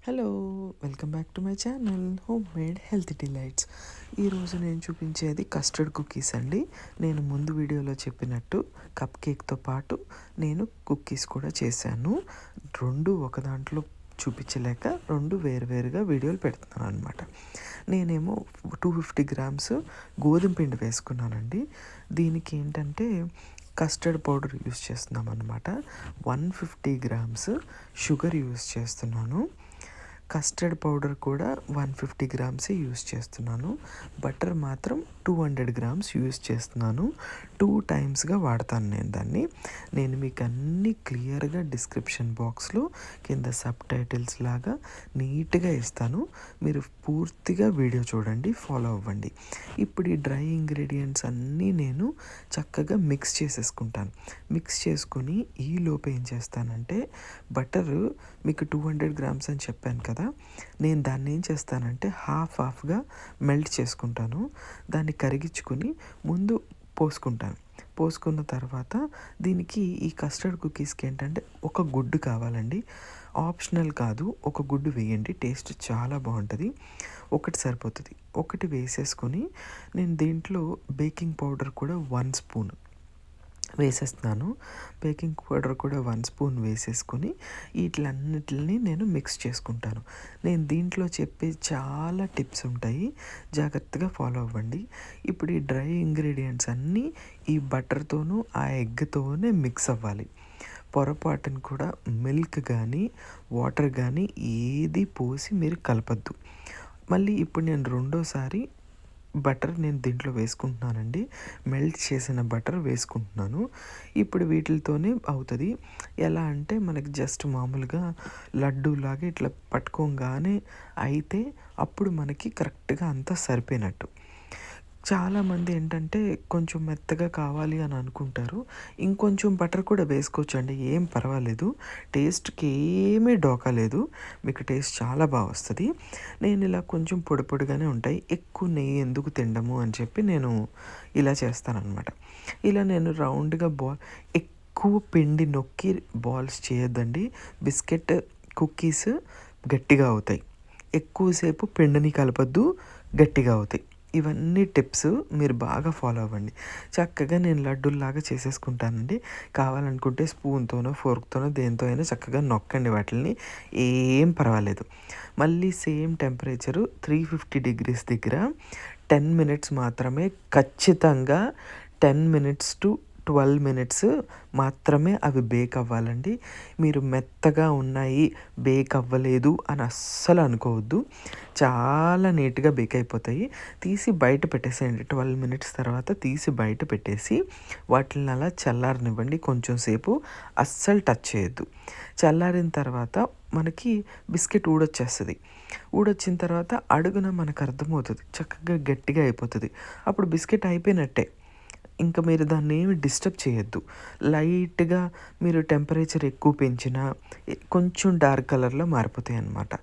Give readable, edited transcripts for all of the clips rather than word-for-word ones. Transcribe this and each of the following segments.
Hello, welcome back to my channel home made healthy delights. ఈరోజు నేను చూపించేది custard cookies అండి. నేను ముందు వీడియోలో చెప్పినట్టు కప్ కేక్తో పాటు నేను కుకీస్ కూడా చేశాను. రెండు ఒక దాంట్లో చూపించలేక రెండు వేరువేరుగా వీడియోలు పెడుతున్నాను అనమాట. నేనేమో 250 గ్రామ్స్ గోధుమ పిండి వేసుకున్నానండి. దీనికి ఏంటంటే కస్టర్డ్ పౌడర్ యూస్ చేస్తున్నాం అనమాట. 150 గ్రామ్స్ షుగర్ యూస్ చేస్తున్నాను. కస్టర్డ్ పౌడర్ కూడా 150 గ్రామ్సే యూస్ చేస్తున్నాను. బటర్ మాత్రం 200 గ్రామ్స్ యూస్ చేస్తున్నాను. 2 టైమ్స్గా వాడతాను నేను దాన్ని. నేను మీకు అన్నీ క్లియర్గా డిస్క్రిప్షన్ బాక్స్లో కింద సబ్ టైటిల్స్ లాగా నీట్గా ఇస్తాను. మీరు పూర్తిగా వీడియో చూడండి, ఫాలో అవ్వండి. ఇప్పుడు ఈ డ్రై ఇంగ్రీడియంట్స్ అన్నీ నేను చక్కగా మిక్స్ చేసేసుకుంటాను. మిక్స్ చేసుకుని ఈ లోపు ఏం చేస్తానంటే బటరు మీకు 200 గ్రామ్స్ అని చెప్పాను కదా, నేను దాన్ని ఏం చేస్తానంటే హాఫ్గా మెల్ట్ చేసుకుంటాను. దాన్ని కరిగించుకుని ముందు పోసుకున్న తర్వాత దీనికి ఈ కస్టర్డ్ కుకీస్కి ఏంటంటే ఒక గుడ్డు కావాలండి. ఆప్షనల్ కాదు, ఒక గుడ్డు వేయండి, టేస్ట్ చాలా బాగుంటుంది. ఒకటి సరిపోతుంది. ఒకటి వేసేసుకొని నేను దీంట్లో బేకింగ్ పౌడర్ కూడా 1 స్పూన్ వేసేస్తున్నాను. బేకింగ్ పౌడర్ కూడా 1 స్పూన్ వేసేసుకొని వీటిలన్నిటిని నేను మిక్స్ చేసుకుంటాను. నేను దీంట్లో చెప్పే చాలా టిప్స్ ఉంటాయి, జాగ్రత్తగా ఫాలో అవ్వండి. ఇప్పుడు ఈ డ్రై ఇంగ్రీడియంట్స్ అన్నీ ఈ బటర్తోనూ ఆ ఎగ్తోనే మిక్స్ అవ్వాలి. పొరపాటును కూడా మిల్క్ కానీ వాటర్ కానీ ఏది పోసి మీరు కలపద్దు. మళ్ళీ ఇప్పుడు నేను రెండోసారి బటర్ నేను దీంట్లో వేసుకుంటున్నానండి. మెల్ట్ చేసిన బటర్ వేసుకుంటున్నాను. ఇప్పుడు వీటితోనే అవుతుంది. ఎలా అంటే మనకి జస్ట్ మామూలుగా లడ్డూలాగా ఇట్లా పట్టుకోగానే అయితే అప్పుడు మనకి కరెక్ట్గా అంతా సరిపోయినట్టు. చాలామంది ఏంటంటే కొంచెం మెత్తగా కావాలి అని అనుకుంటారు. ఇంకొంచెం బటర్ కూడా వేసుకోవచ్చండి, ఏం పర్వాలేదు. టేస్ట్కి ఏమీ డోకా లేదు, మీకు టేస్ట్ చాలా బాగా వస్తుంది. నేను ఇలా కొంచెం పొడి పొడిగానే ఉంటాయి, ఎక్కువ నెయ్యి ఎందుకు తినడము అని చెప్పి నేను ఇలా చేస్తానన్నమాట. ఇలా నేను రౌండ్గా ఎక్కువ పిండి నొక్కి బాల్స్ చేయొద్దండి. బిస్కెట్ కుకీస్ గట్టిగా అవుతాయి. ఎక్కువసేపు పిండిని కలపద్దు, గట్టిగా అవుతాయి. ఇవన్నీ టిప్స్ మీరు బాగా ఫాలో అవ్వండి. చక్కగా నేను లడ్డూల్లాగా చేసేసుకుంటానండి. కావాలనుకుంటే స్పూన్తోనో ఫోర్క్తోనో దేంతో అయినా చక్కగా నొక్కండి వాటిని, ఏం పర్వాలేదు. మళ్ళీ సేమ్ టెంపరేచరు 350 డిగ్రీస్ దగ్గర 10 మినిట్స్ మాత్రమే, ఖచ్చితంగా 10 మినిట్స్ టు 12 మినిట్స్ మాత్రమే అవి బేక్ అవ్వాలండి. మీరు మెత్తగా ఉన్నాయి, బేక్ అవ్వలేదు అని అస్సలు అనుకోవద్దు. చాలా నీట్గా బేక్ అయిపోతాయి. తీసి బయట పెట్టేసేయండి. 12 మినిట్స్ తర్వాత తీసి బయట పెట్టేసి వాటిని అలా చల్లారనివ్వండి. కొంచెం సేపు అస్సలు టచ్ చేయొద్దు. చల్లారిన తర్వాత మనకి బిస్కెట్ ఊడొచ్చిన తర్వాత అడుగున మనకు అర్థమవుతుంది, చక్కగా గట్టిగా అయిపోతుంది. అప్పుడు బిస్కెట్ అయిపోయినట్టే. ఇంకా మీరు దాన్ని ఏమి డిస్టర్బ్ చేయొద్దు. లైట్గా మీరు టెంపరేచర్ ఎక్కువ పెంచినా కొంచెం డార్క్ కలర్లో మారిపోతాయి అన్నమాట.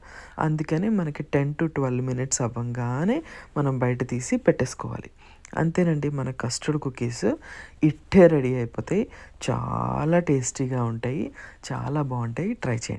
అందుకని మనకి 10 to 12 మినిట్స్ అవ్వగానే మనం బయట తీసి పెట్టేసుకోవాలి. అంతేనండి, మన కస్టర్డ్ కుకీస్ ఇట్టే రెడీ అయిపోతాయి. చాలా టేస్టీగా ఉంటాయి, చాలా బాగుంటాయి. ట్రై చేయండి.